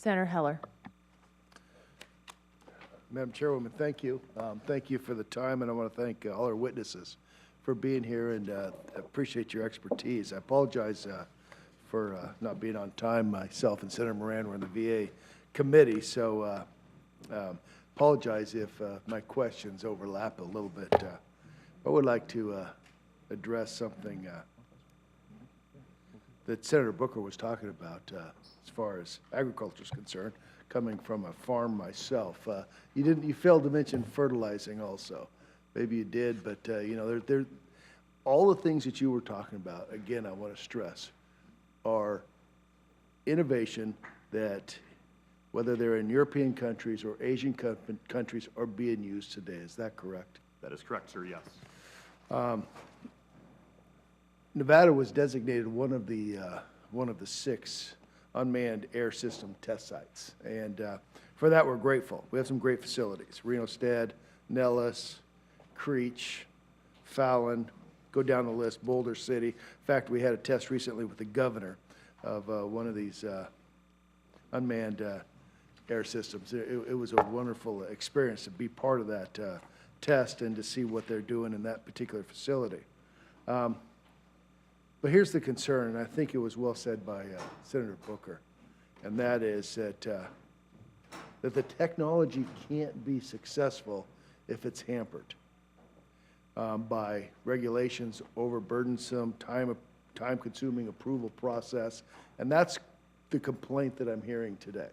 Senator Heller. Madam Chairwoman, thank you. Thank you for the time, and I want to thank all our witnesses for being here, and appreciate your expertise. I apologize for not being on time. Myself and Senator Moran were in the VA committee, so apologize if my questions overlap a little bit. I would like to address something that Senator Booker was talking about as far as agriculture is concerned. Coming from a farm myself, you failed to mention fertilizing also. Maybe you did, but you know, all the things that you were talking about. Again, I want to stress are innovation that, whether they're in European countries or Asian countries, are being used today. Is that correct? That is correct, sir. Yes. Nevada was designated one of the 6 Unmanned Air System Test sites, and for that we're grateful. We have some great facilities: Reno-Stead, Nellis, Creech, Fallon, go down the list, Boulder City. In fact, we had a test recently with the governor of one of these unmanned air systems. It was a wonderful experience to be part of that test and to see what they're doing in that particular facility. But here's the concern, and I think it was well said by Senator Booker, and that is that the technology can't be successful if it's hampered by regulations, overburdensome, time-consuming approval process, and that's the complaint that I'm hearing today.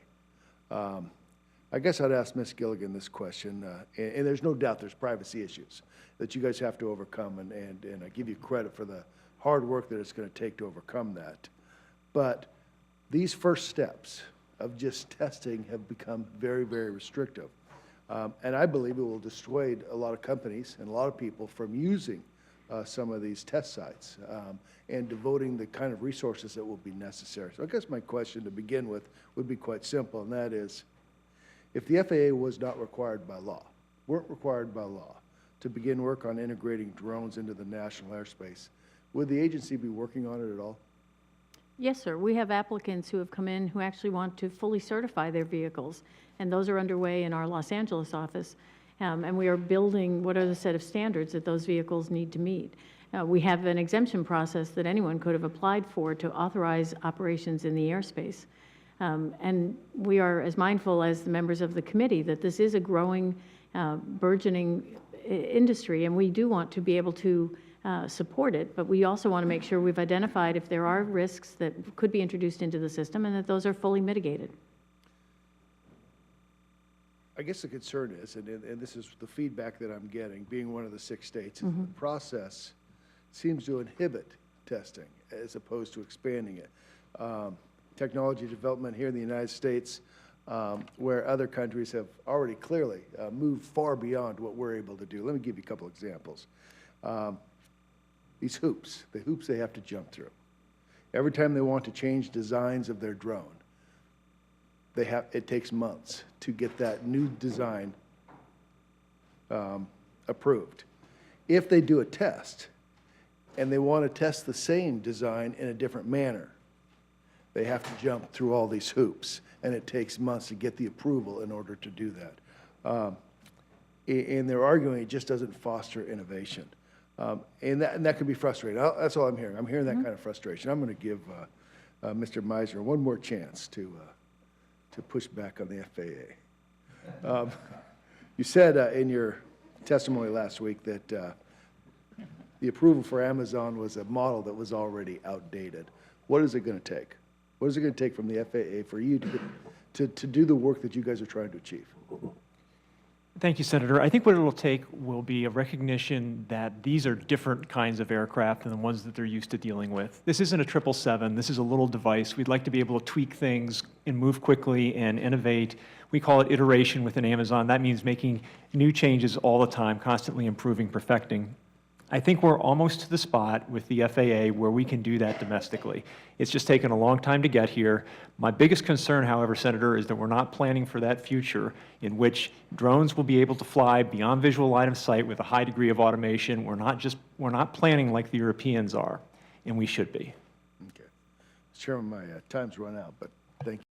I guess I'd ask Ms. Gilligan this question, and there's no doubt there's privacy issues that you guys have to overcome, and I give you credit for the hard work that it's going to take to overcome that. But these first steps of just testing have become very, very restrictive. And I believe it will dissuade a lot of companies and a lot of people from using some of these test sites and devoting the kind of resources that will be necessary. So I guess my question to begin with would be quite simple, and that is, if the FAA was not required by law, weren't required by law to begin work on integrating drones into the national airspace, would the agency be working on it at all? Yes, sir. We have applicants who have come in who actually want to fully certify their vehicles, and those are underway in our Los Angeles office. And we are building what are the set of standards that those vehicles need to meet. We have an exemption process that anyone could have applied for to authorize operations in the airspace. And we are as mindful as the members of the committee that this is a growing, burgeoning industry, and we do want to be able to support it, but we also want to make sure we've identified if there are risks that could be introduced into the system and that those are fully mitigated. I guess the concern is, and this is the feedback that I'm getting, being one of the 6 states, is the process seems to inhibit testing as opposed to expanding it. Technology development here in the United States, where other countries have already clearly moved far beyond what we're able to do. Let me give you a couple examples. These hoops, the hoops they have to jump through. Every time they want to change designs of their drone, it takes months to get that new design approved. If they do a test and they want to test the same design in a different manner, they have to jump through all these hoops, and it takes months to get the approval in order to do that. And they're arguing it just doesn't foster innovation. And that can be frustrating. That's all I'm hearing. I'm hearing that kind of frustration. I'm going to give Mr. Meisner one more chance to push back on the FAA. You said in your testimony last week that the approval for Amazon was a model that was already outdated. What is it going to take? What is it going to take from the FAA for you to do the work that you guys are trying to achieve? Thank you, Senator. I think what it will take will be a recognition that these are different kinds of aircraft than the ones that they're used to dealing with. This isn't a 777. This is a little device. We'd like to be able to tweak things and move quickly and innovate. We call it iteration within Amazon. That means making new changes all the time, constantly improving, perfecting. I think we're almost to the spot with the FAA where we can do that domestically. It's just taken a long time to get here. My biggest concern, however, Senator, is that we're not planning for that future in which drones will be able to fly beyond visual line of sight with a high degree of automation. We're not planning like the Europeans are, and we should be. Okay. Chairman, my time's run out, but thank you.